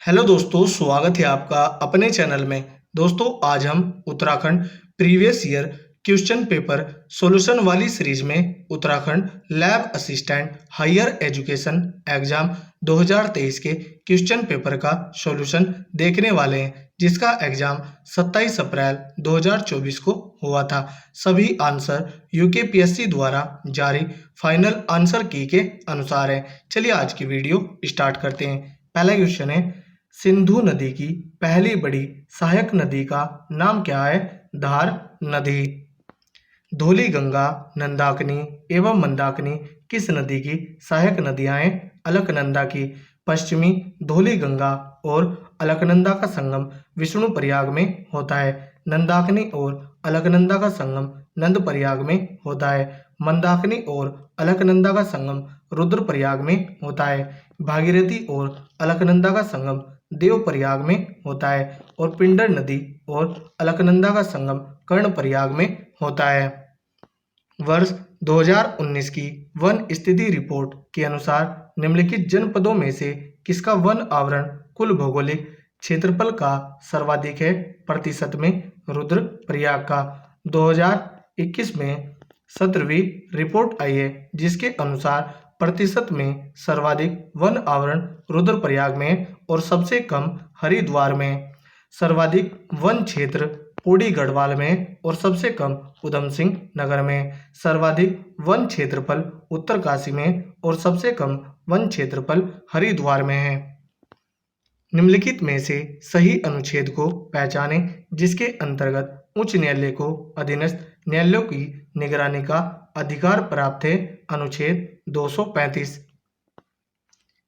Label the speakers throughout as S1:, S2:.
S1: Hello दोस्तों, स्वागत है आपका अपने चैनल में। दोस्तों, आज हम Uttarakhand previous year question paper solution वाली सीरीज में Uttarakhand lab assistant higher education exam 2023 के क्वेश्चन पेपर का सॉल्यूशन देखने वाले हैं, जिसका एग्जाम 27 अप्रैल 2024 को हुआ था। सभी आंसर यूकेपीएससी द्वारा जारी फाइनल आंसर की के अनुसार है। चलिए आज की वीडियो स्टार्ट करते हैं। पहला क्वेश्चन है, सिंधु नदी की पहली बड़ी सहायक नदी का नाम क्या है? धार नदी। धौलीगंगा, नंदाकिनी एवं मंदाकिनी किस नदी की सहायक नदियां हैं? अलकनंदा की। पश्चिमी धौलीगंगा और अलकनंदा का संगम विष्णुप्रयाग में होता है। नंदाकिनी और अलकनंदा का संगम नंदप्रयाग में होता है। मंदाकिनी और अलकनंदा का संगम रुद्रप्रयाग में होता है। भागीरथी और अलकनंदा का संगम देवप्रयाग में होता है। और पिंडर नदी और अलकनंदा का संगम कर्णप्रयाग में होता है। वर्ष 2019 की वन स्थिति रिपोर्ट के अनुसार निम्नलिखित जनपदों में से किसका वन आवरण कुल भौगोलिक क्षेत्रफल का सर्वाधिक है? प्रतिशत में रुद्रप्रयाग का। 2021 में 17वीं रिपोर्ट आई है, जिसके अनुसार प्रतिशत में सर्वाधिक वन आवरण रुद्रप्रयाग में और सबसे कम हरिद्वार में। सर्वाधिक वन क्षेत्र पौड़ी गढ़वाल में और सबसे कम उधम सिंह नगर में। सर्वाधिक वन क्षेत्रफल उत्तरकाशी में और सबसे कम वन क्षेत्रफल हरिद्वार में है। निम्नलिखित में से सही अनुच्छेद को पहचानें जिसके अंतर्गत उच्च न्यायालय को अधीनस्थ न्यायालयों की निगरानी का अधिकार प्राप्त है। अनुच्छेद 235।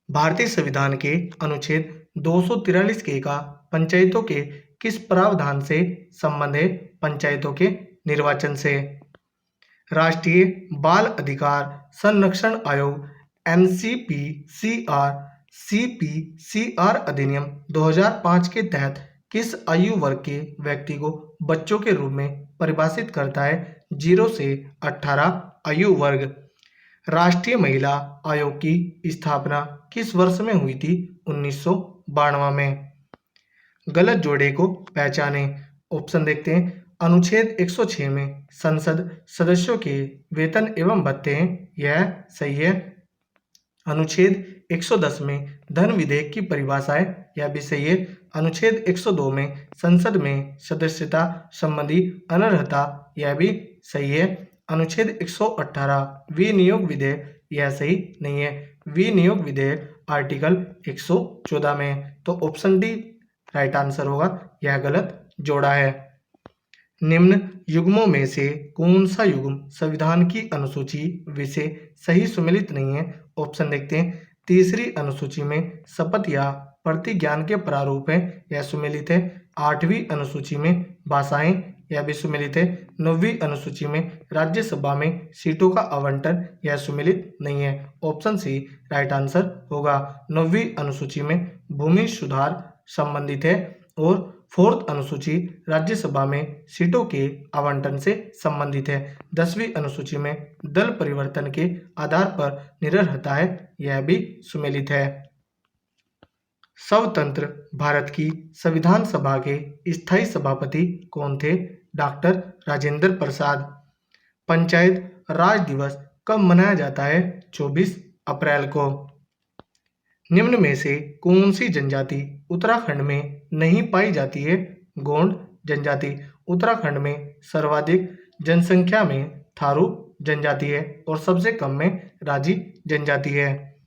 S1: भारतीय संविधान के अनुच्छेद 243 के का पंचायतों के किस प्रावधान से संबंध है? पंचायतों के निर्वाचन से। राष्ट्रीय बाल अधिकार संरक्षण आयोग सीपीसीआर अधिनियम 2005 के तहत किस आयु वर्ग के व्यक्ति को बच्चों के रूप में परिभाषित करता है? 0 से 18 आयु वर्ग। राष्ट्रीय महिला आयोग की स्थापना किस वर्ष में हुई थी? 1992 में। गलत जोड़े को पहचाने। ऑप्शन देखते हैं। अनुच्छेद 106 में संसद सदस्यों के वेतन एवं भत्ते हैं, यह सही है। अनुच्छेद 110 में धन विधेयक की परिभाषा है, यह भी सही है। अनुच्छेद 102 में संसद में सदस्यता संबंधी अनर्हता, यह भी सही है। अनुच्छेद 118 विनियोग विधेयक, यह सही नहीं है। विनियोग विधेयक आर्टिकल 114 में, तो ऑप्शन डी राइट आंसर होगा, यह गलत जोड़ा है। निम्न युग्मों में से कौन सा युग्म संविधान की अनुसूची विषय सही सुमेलित नहीं है? ऑप्शन देखते हैं। तीसरी अनुसूची में शपथ या प्रतिज्ञान के प्रारूप है, यह सुमेलित है। 8वीं अनुसूची में भाषाएं, यह भी सुमेलित है। 9वीं अनुसूची में राज्यसभा में सीटों का आवंटन, यह सुमेलित नहीं है। ऑप्शन सी राइट आंसर होगा। 9वीं अनुसूची में भूमि सुधार संबंधित है और 4th अनुसूची राज्यसभा में सीटों के आवंटन से संबंधित है। 10वीं अनुसूची में दल परिवर्तन के आधार पर निरर्हता है, यह भी सुमेलित है। स्वतंत्र भारत की संविधान सभा के स्थायी सभापति कौन थे? डॉक्टर राजेंद्र प्रसाद। पंचायत राज दिवस कब मनाया जाता है? 24 अप्रैल को। निम्न में से कौन सी जनजाति उत्तराखंड में नहीं पाई जाती है? गोंड जनजाति। उत्तराखंड में सर्वाधिक जनसंख्या में थारू जनजाति है और सबसे कम में राजी जनजाति है।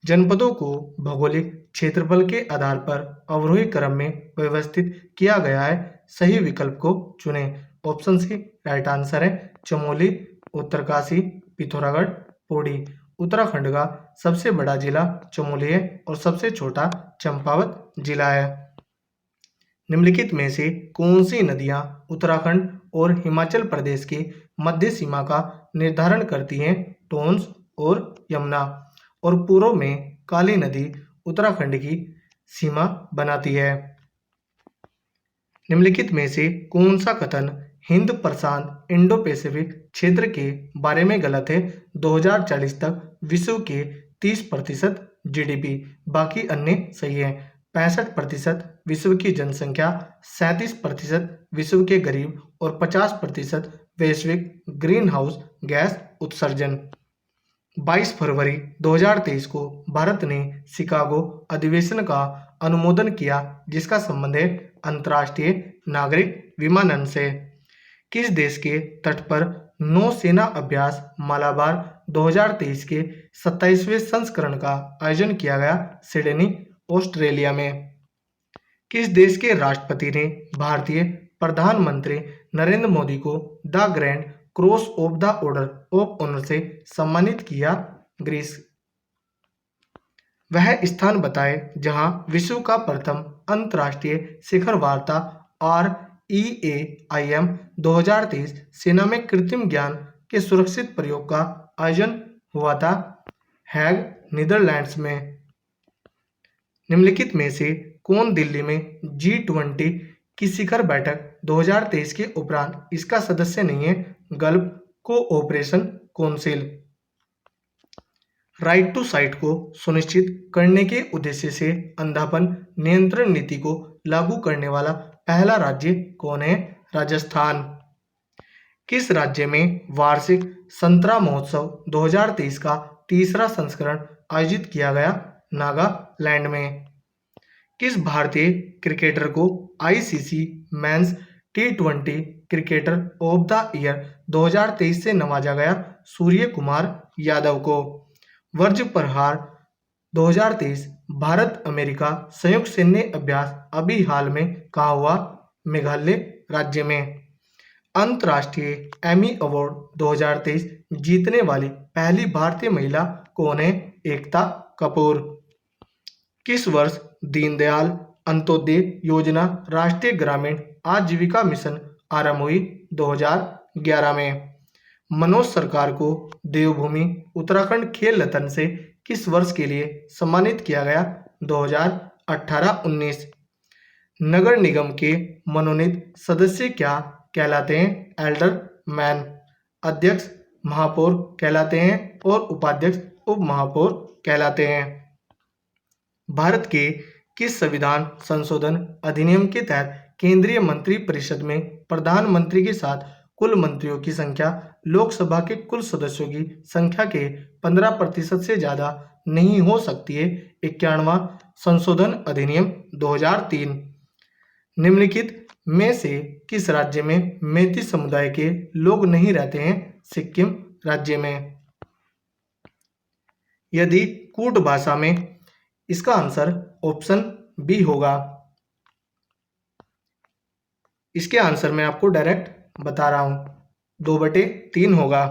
S1: जनपदों को भौगोलिक क्षेत्रफल के आधार पर अवरोही क्रम में व्यवस्थित किया गया है, सही विकल्प को चुनें। ऑप्शन सी राइट आंसर है। चमोली, उत्तरकाशी, पिथौरागढ़, पौड़ी। उत्तराखंड का सबसे बड़ा जिला चमोली है और सबसे छोटा चंपावत जिला है। निम्नलिखित में से कौन सी नदियां उत्तराखंड और हिमाचल प्रदेश की मध्य सीमा का निर्धारण करती हैं? टोंस और यमुना। और पूर्व में काली नदी उत्तराखंड की सीमा बनाती है। निम्नलिखित में से कौन सा कथन हिंद प्रशांत इंडो पैसिफिक क्षेत्र के बारे में गलत है? 2040 तक विश्व के 30% जीडीपी, बाकी अन्य सही है। 65% विश्व की जनसंख्या, 37% विश्व के गरीब और 50% वैश्विक ग्रीन हाउस गैस उत्सर्जन। 22 फरवरी 2023 को भारत ने शिकागो अधिवेशन का अनुमोदन किया, जिसका संबंध है अंतर्राष्ट्रीय नागरिक विमानन से। किस देश के तट पर नौसेना अभ्यास मालाबार 2023 के 27वें संस्करण का आयोजन किया गया? सिडनी, ऑस्ट्रेलिया में। किस देश के राष्ट्रपति ने भारतीय प्रधानमंत्री नरेंद्र मोदी को the grand cross of the order of honour से सम्मानित किया? ग्रीस। वह स्थान बताए जहां विश्व का प्रथम अंतर्राष्ट्रीय शिखर वार्ता REAIM 2023 सेना में कृत्रिम ज्ञान के सुरक्षित प्रयोग का आयोजन हुआ था? हैग, नीदरलैंड्स में। निम्नलिखित में से कौन दिल्ली में G20 की शिखर बैठक 2023 के उपरांत इसका सदस्य नहीं है? Gulf Cooperation Council. Right to sight को सुनिश्चित करने के उद्देश्य से अंधापन नियंत्रण नीति को लागू करने वाला पहला राज्य कौन है? राजस्थान। किस राज्य में वार्षिक संतरा महोत्सव 2023 का तीसरा संस्करण आयोजित किया गया? नागालैंड में। किस भारतीय क्रिकेटर को ICC men's T20 cricketer of the year 2023 से नवाजा गया? सूर्य कुमार यादव को। वज्र प्रहार 2023 भारत अमेरिका संयुक्त सैन्य अभ्यास अभी हाल में कहाँ हुआ? मेघालय राज्य में। अंतर्राष्ट्रीय एमी अवार्ड 2023 जीतने वाली पहली भारतीय महिला कौन है? एकता कपूर। किस वर्ष दीनदयाल अंत्योदय योजना राष्ट्रीय ग्रामीण आजीविका मिशन आरंभ हुई? 2011 में। मनोज सरकार को देवभूमि उत्तराखंड खेल रत्न से किस वर्ष के लिए सम्मानित किया गया? 2018-19। नगर निगम के मनोनीत सदस्य क्या कहलाते हैं? Elder man. अध्यक्ष महापौर कहलाते हैं और उपाध्यक्ष उप महापौर कहलाते हैं। भारत के किस संविधान संशोधन अधिनियम के तहत केंद्रीय मंत्रिपरिषद में प्रधानमंत्री के साथ कुल मंत्रियों की संख्या लोकसभा के कुल सदस्यों की संख्या के 15% से ज्यादा नहीं हो सकती है? 51वां संशोधन अधिनियम 2003। निम्नलिखित में से किस राज्य में मेती समुदाय के लोग नहीं रहते हैं? सिक्किम राज्य में। यदि कूट भाषा में, इसका आंसर ऑप्शन बी होगा। इसके आंसर मैं आपको डायरेक्ट बता रहा हूं, 2/3 होगा।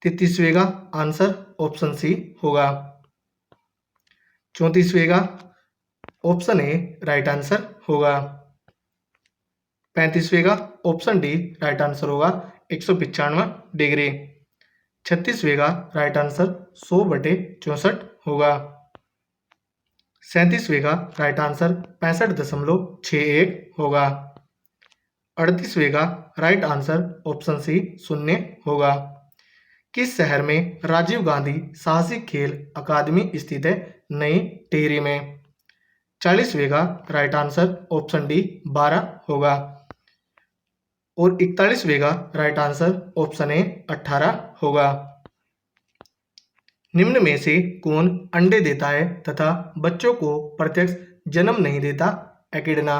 S1: 33वें का आंसर ऑप्शन सी होगा। 34वें का ऑप्शन ए राइट आंसर होगा। 35वें का ऑप्शन डी राइट आंसर होगा, 195 डिग्री। 36वें का राइट आंसर 100/64 होगा। 37वें का राइट आंसर 65.61 होगा। 38वें का राइट आंसर ऑप्शन सी 0 होगा। किस शहर में राजीव गांधी साहसिक खेल अकादमी स्थित है? नई टिहरी में। 40वें का राइट आंसर ऑप्शन डी 12 होगा और 41वें का राइट आंसर ऑप्शन ए 18 होगा। निम्न में से कौन अंडे देता है तथा बच्चों को प्रत्यक्ष जन्म नहीं देता? एकिडना।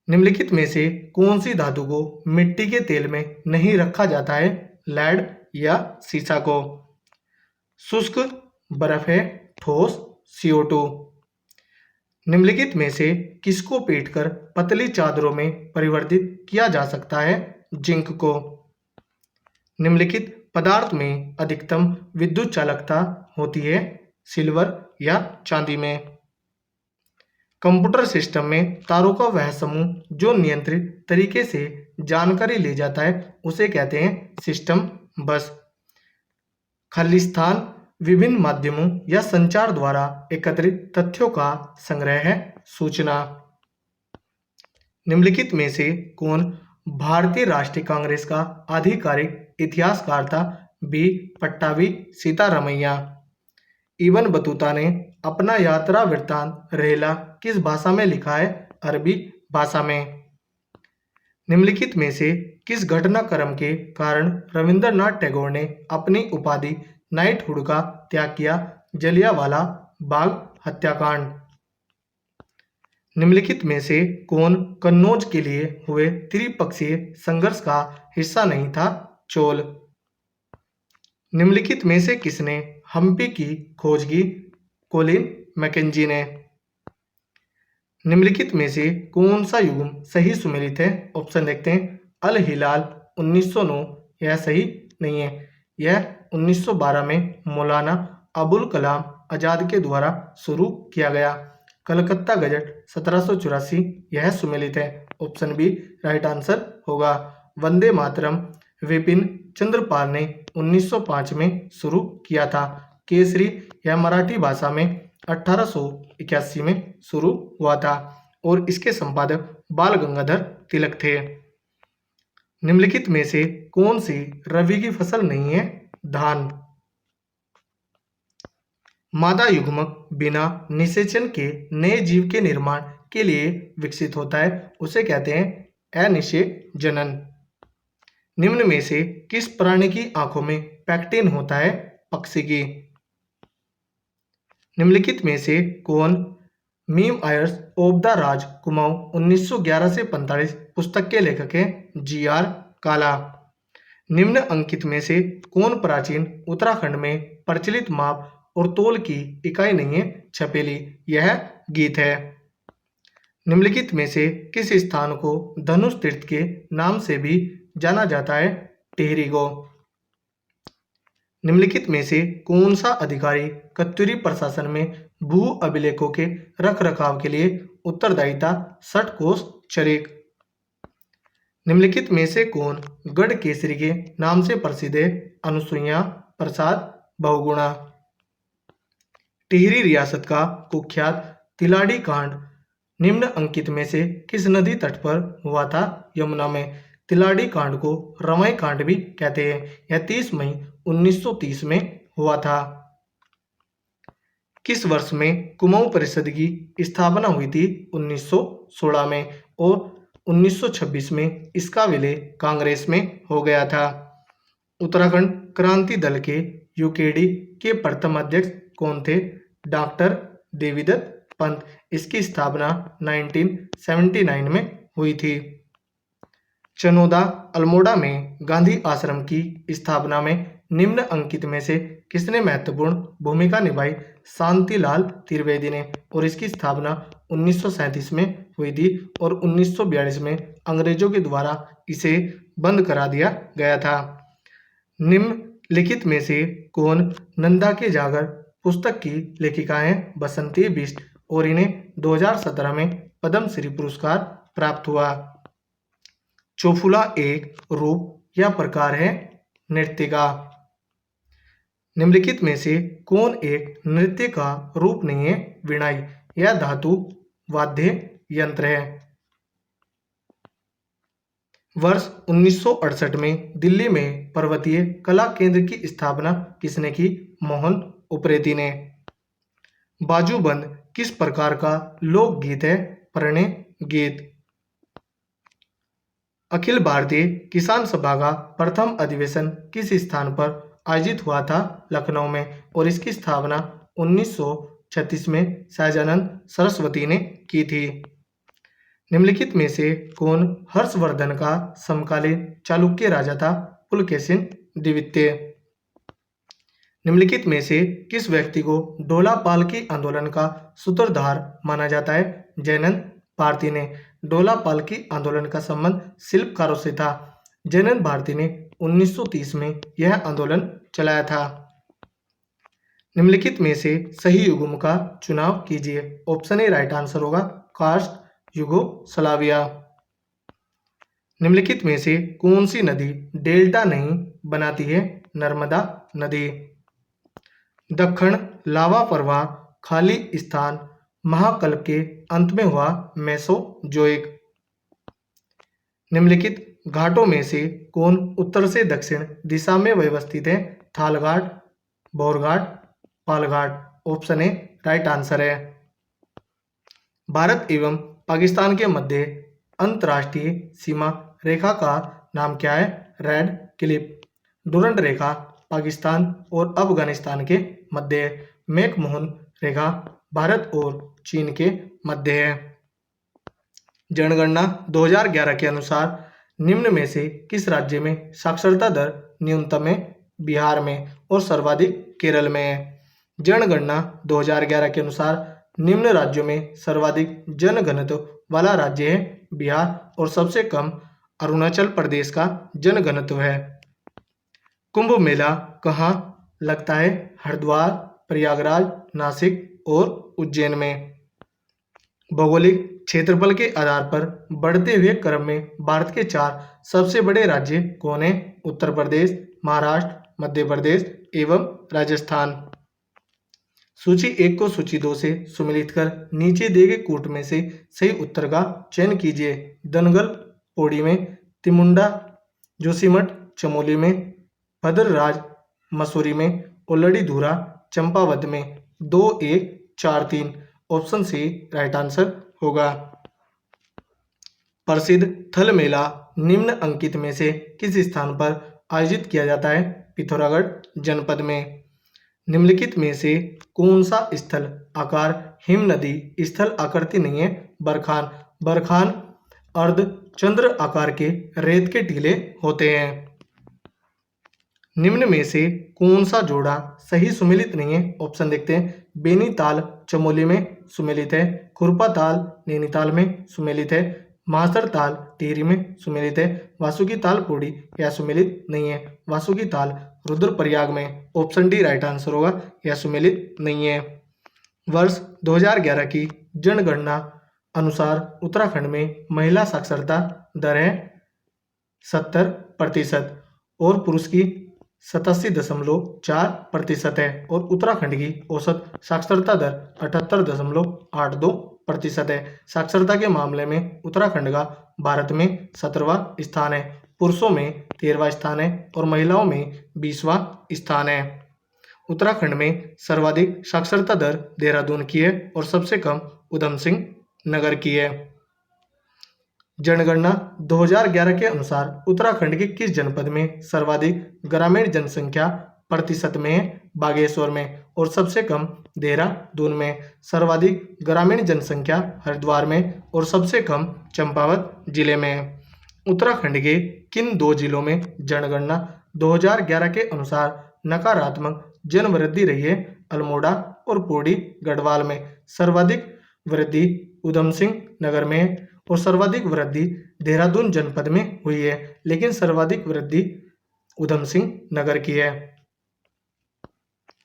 S1: निम्नलिखित में से कौन सी धातु को मिट्टी के तेल में नहीं रखा जाता है? लेड या सीसा को। शुष्क बर्फ है, ठोस CO2। निम्नलिखित में से किसको पीटकर पतली चादरों में परिवर्तित किया जा सकता है? जिंक को। निम्नलिखित पदार्थ में अधिकतम विद्युत चालकता होती है? सिल्वर या चांदी में। कंप्यूटर सिस्टम में तारों का वह समूह जो नियंत्रित तरीके से जानकारी ले जाता है उसे कहते हैं सिस्टम बस। खालिस्तान विभिन्न माध्यमों या संचार द्वारा एकत्रित तथ्यों का संग्रह है। सूचना। निम्नलिखित में से कौन भारतीय राष्ट्रीय कांग्रेस का आधिकारिक इतिहासकार था? B. Pattabhi Sitaramayya. Ibn Battuta ने अपना यात्रा वृत्तांत रेला किस भाषा में लिखा है? अरबी भाषा में। निम्नलिखित में से किस घटनाक्रम के कारण रविंद्रनाथ टैगोर ने अपनी उपाधि नाइटहुड का त्याग किया? जलियांवाला बाग हत्याकांड। निम्नलिखित में से कौन कन्नौज के लिए हुए त्रिपक्षीय संघर्ष का हिस्सा नहीं था? चोल। निम्नलिखित में से किसने हम्पी की खोज की? कोलिन मैकेंजी ने। निम्नलिखित में से कौन सा युग्म सही सुमेलित है? ऑप्शन देखते हैं। अल हिलाल 1909 यह सही नहीं है। यह 1912 में मौलाना अबुल कलाम आजाद के द्वारा शुरू किया गया। कलकत्ता गजट 1784 यह सुमेलित है। ऑप्शन बी राइट आंसर होगा। वंदे मातरम विपिन चंद्रपाल ने 1905 में शुरू किया था। केसरी यह मराठी भाषा में 1881 में शुरू हुआ था और इसके संपादक बाल गंगाधर तिलक थे। निम्नलिखित में से कौन सी रबी की फसल नहीं है? धान। मादा युग्मक बिना निषेचन के नए जीव के निर्माण के लिए विकसित होता है, उसे कहते हैं अनिषेचन। निम्न में से किस प्राणी की आंखों में पैक्टिन होता है? पक्षी की। निम्नलिखित में से कौन मीम आयर्स ऑफ द राज कुमाऊं 1911 से 45 पुस्तक के लेखक हैं? जी.आर. काला। निम्न अंकित में से कौन प्राचीन उत्तराखंड में प्रचलित माप और तोल की इकाई नहीं है? छपेली। यह गीत है। निम्नलिखित में से किस स्थान को धनुष तीर्थ के नाम से भी जाना जाता है? टिहरी को। निम्नलिखित में से कौन सा अधिकारी कत्यूरी प्रशासन में भू अभिलेखों के रखरखाव के लिए उत्तरदायी था? षटकोश चरिक। निम्नलिखित में से कौन गढ़ केसरी के नाम से प्रसिद्ध है? अनुसुईया प्रसाद बहुगुणा। टिहरी रियासत का कुख्यात तिलाड़ी कांड निम्न अंकित में से किस नदी तट पर हुआ था? यमुना में। तिलाड़ी कांड को रमाई कांड भी कहते हैं। यह 30 मई 1930 में हुआ था। किस वर्ष में कुमाऊं परिषद की स्थापना हुई थी? 1916 में। और 1926 में इसका विलय कांग्रेस में हो गया था। उत्तराखंड क्रांति दल के यूकेडी के प्रथम अध्यक्ष कौन थे? डॉक्टर देवीदत्त पंत। इसकी स्थापना 1979 में हुई थी। चनोदा अल्मोड़ा में गांधी आश्रम की स्थापना में निम्न अंकित में से किसने महत्वपूर्ण भूमिका निभाई? शांतिलाल त्रिवेदी ने। और इसकी स्थापना 1937 में हुई थी और 1942 में अंग्रेजों के द्वारा इसे बंद करा दिया गया था। निम्नलिखित में से कौन नंदा के जागर पुस्तक की लेखिका हैं? बसंती बिष्ट। और इन्हें 2017 में पद्म श्री पुरस्कार प्राप्त हुआ। चोफुला एक रूप या प्रकार है? नृत्य का। निम्नलिखित में से कौन एक नृत्य का रूप नहीं है? वीणाई। यह धातु वाद्य यंत्र है। वर्ष 1968 में दिल्ली में पर्वतीय कला केंद्र की स्थापना किसने की? मोहन उप्रेती ने। बाजूबंद किस प्रकार का लोकगीत है? प्रणय गीत। अखिल भारतीय किसान सभा का प्रथम अधिवेशन किस स्थान पर आयोजित हुआ था? लखनऊ में। और इसकी स्थापना 1936 में सहजानंद सरस्वती ने की थी। निम्नलिखित में से कौन हर्षवर्धन का समकालीन चालुक्य राजा था? पुलकेशिन द्वितीय। निम्नलिखित में से किस व्यक्ति को डोला पालकी आंदोलन का सूत्रधार माना जाता है? जयनंद भारती ने। डोला पालकी आंदोलन का संबंध शिल्पकारों से था। जयनंद भारती ने 1930 में यह आंदोलन चलाया था। निम्नलिखित में से सही युग्म का चुनाव कीजिए। ऑप्शन ए राइट आंसर होगा। कास्ट युगोस्लाविया। निम्नलिखित में से कौन सी नदी डेल्टा नहीं बनाती है? नर्मदा नदी। दक्षिण लावा प्रवाह खाली स्थान महाकल्प के अंत में हुआ मेसोजोइक। निम्नलिखित घाटों में से कौन उत्तर से दक्षिण दिशा में व्यवस्थित है? Thalghat, Borghat, Palghat. Option A right answer है। भारत एवं पाकिस्तान के मध्य अंतर्राष्ट्रीय सीमा रेखा का नाम क्या है? Red Cliff. डुरंड रेखा पाकिस्तान और अफगानिस्तान के मध्य है। मैकमोहन रेखा भारत और चीन के मध्य है। जनगणना 2011 के अनुसार निम्न में से किस राज्य में साक्षरता दर न्यूनतम है? बिहार में और सर्वाधिक केरल में है। जनगणना 2011 के अनुसार निम्न राज्यों में सर्वाधिक जनघनत्व वाला राज्य है बिहार और सबसे कम अरुणाचल प्रदेश का जनघनत्व है। कुंभ मेला कहाँ लगता है? हरिद्वार, प्रयागराज, नासिक और उज्जैन में। भौगोलिक क्षेत्रफल के आधार पर बढ़ते हुए क्रम में भारत के 4 सबसे बड़े राज्य कौन है? उत्तर प्रदेश, महाराष्ट्र, मध्य प्रदेश एवं राजस्थान। सूची 1 को सूची 2 से सुमेलित कर नीचे दिए गए कूट में से सही उत्तर का चयन कीजिए। दनगल पौड़ी में, तिमुंडा जोशीमठ चमोली में, भद्रराज मसूरी में, ओलड़ी धूरा चंपावत में। 2, 1, 4, 3 ऑप्शन सी राइट आंसर होगा। प्रसिद्ध थल मेला निम्न अंकित में से किस स्थान पर आयोजित किया जाता है? पिथौरागढ़ जनपद में। निम्नलिखित में से कौन सा स्थल आकार हिम नदी स्थल आकृति नहीं है? बरखान। बरखान अर्ध चंद्र आकार के रेत के टीले होते हैं। निम्न में से कौन सा जोड़ा सही सुमेलित नहीं है? ऑप्शन देखते हैं। बेनीताल चमोली में सुमेलित है, खुरपा ताल नैनीताल में सुमेलित है, मासर ताल टिहरी में सुमेलित है, वासुकी ताल पौड़ी यह सुमेलित नहीं है, वासुकी ताल रुद्रप्रयाग में। ऑप्शन डी राइट आंसर होगा, यह सुमेलित नहीं है। वर्ष 2011 की जनगणना अनुसार उत्तराखंड में महिला साक्षरता दर है 70% और पुरुष की 87.4% है और उत्तराखंड की औसत साक्षरता दर 78.82% है। साक्षरता के मामले में उत्तराखंड का भारत में 17वां स्थान है, पुरुषों में 13वां स्थान है और महिलाओं में 20वां स्थान है। उत्तराखंड में सर्वाधिक साक्षरता दर देहरादून की है और सबसे कम उधम सिंह नगर की है। जनगणना 2011 के अनुसार उत्तराखंड के किस जनपद में सर्वाधिक ग्रामीण जनसंख्या प्रतिशत में है? बागेश्वर में और सबसे कम देहरादून में। सर्वाधिक ग्रामीण जनसंख्या हरिद्वार में और सबसे कम चंपावत जिले में। उत्तराखंड के किन 2 जिलों में जनगणना 2011 के अनुसार नकारात्मक जनवृद्धि रही है? अल्मोड़ा और पौड़ी गढ़वाल में। सर्वाधिक वृद्धि उधम सिंह नगर में और सर्वाधिक वृद्धि देहरादून जनपद में हुई है, लेकिन सर्वाधिक वृद्धि उधम सिंह नगर की है।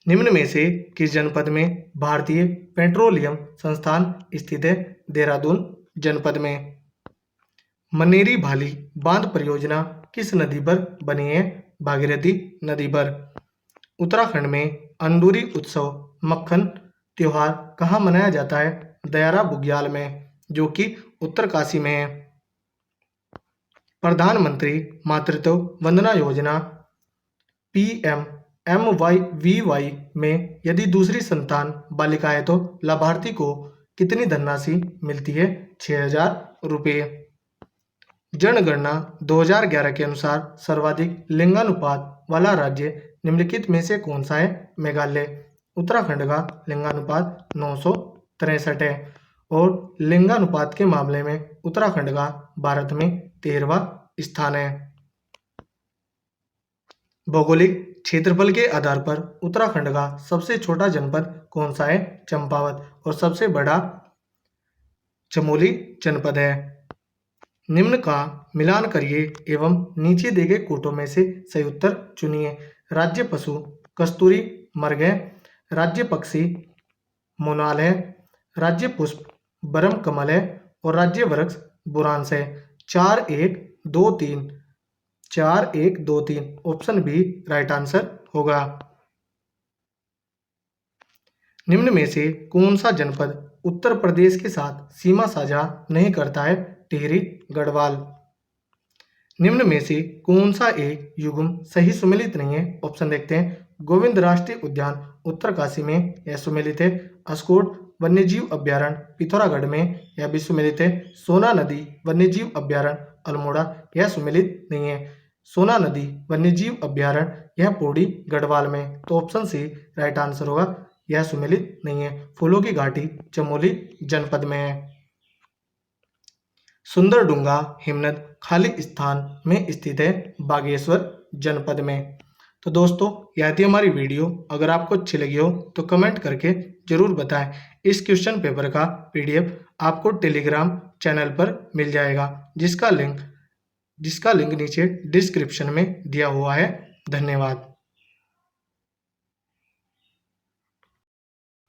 S1: निम्न में से किस जनपद में भारतीय पेट्रोलियम संस्थान स्थित है? देहरादून जनपद में। मनेरी भाली बांध परियोजना किस नदी पर बनी है? भागीरथी नदी पर। उत्तराखंड में अंडूरी उत्सव मक्खन त्योहार कहाँ मनाया जाता है? दयारा बुग्याल में, जो कि उत्तरकाशी में है। प्रधानमंत्री मातृत्व वंदना योजना PMMYVY में यदि दूसरी संतान बालिका है तो लाभार्थी को कितनी धनराशि मिलती है? 6,000 रुपये। जनगणना 2011 के अनुसार सर्वाधिक लिंगानुपात वाला राज्य निम्नलिखित में से कौन सा है? मेघालय। उत्तराखंड का लिंगानुपात 963 है और लिंगानुपात के मामले में उत्तराखंड का भारत में 13वां स्थान है। भौगोलिक क्षेत्रफल के आधार पर उत्तराखंड का सबसे छोटा जनपद कौन सा है? चंपावत और सबसे बड़ा चमोली जनपद है। निम्न का मिलान करिए एवं नीचे दिए गए कोटों में से सही उत्तर चुनिए। राज्य पशु कस्तूरी मृग है, राज्य पक्षी मोनाल है, राज्य पुष्प बरम कमल है और राज्य वृक्ष बुरांस है। 4, 1, 2, 3 4, 1, 2, 3 ऑप्शन बी राइट आंसर होगा। निम्न में से कौन सा जनपद उत्तर प्रदेश के साथ सीमा साझा नहीं करता है? टिहरी गढ़वाल। निम्न में से कौन सा एक युग्म सही सुमेलित नहीं है? ऑप्शन देखते हैं। गोविंद राष्ट्रीय उद्यान उत्तरकाशी में यह सुमेलित है। अस्कोट वन्यजीव अभ्यारण्य पिथौरागढ़ में यह भी सुमेलित है। सोना नदी वन्यजीव अभ्यारण्य अल्मोड़ा यह सुमेलित नहीं है। सोना नदी वन्यजीव अभ्यारण्य यह पौड़ी गढ़वाल में, तो ऑप्शन सी राइट आंसर होगा, यह सुमेलित नहीं है। फूलों की घाटी चमोली जनपद में है। सुंदरडूंगा हिमनद खाली स्थान में स्थित है, बागेश्वर जनपद में। तो दोस्तों यह थी हमारी वीडियो। अगर आपको अच्छी लगी हो तो कमेंट करके जरूर बताएं। इस क्वेश्चन पेपर का PDF आपको टेलीग्राम चैनल पर मिल जाएगा, जिसका लिंक नीचे डिस्क्रिप्शन में दिया हुआ है। धन्यवाद।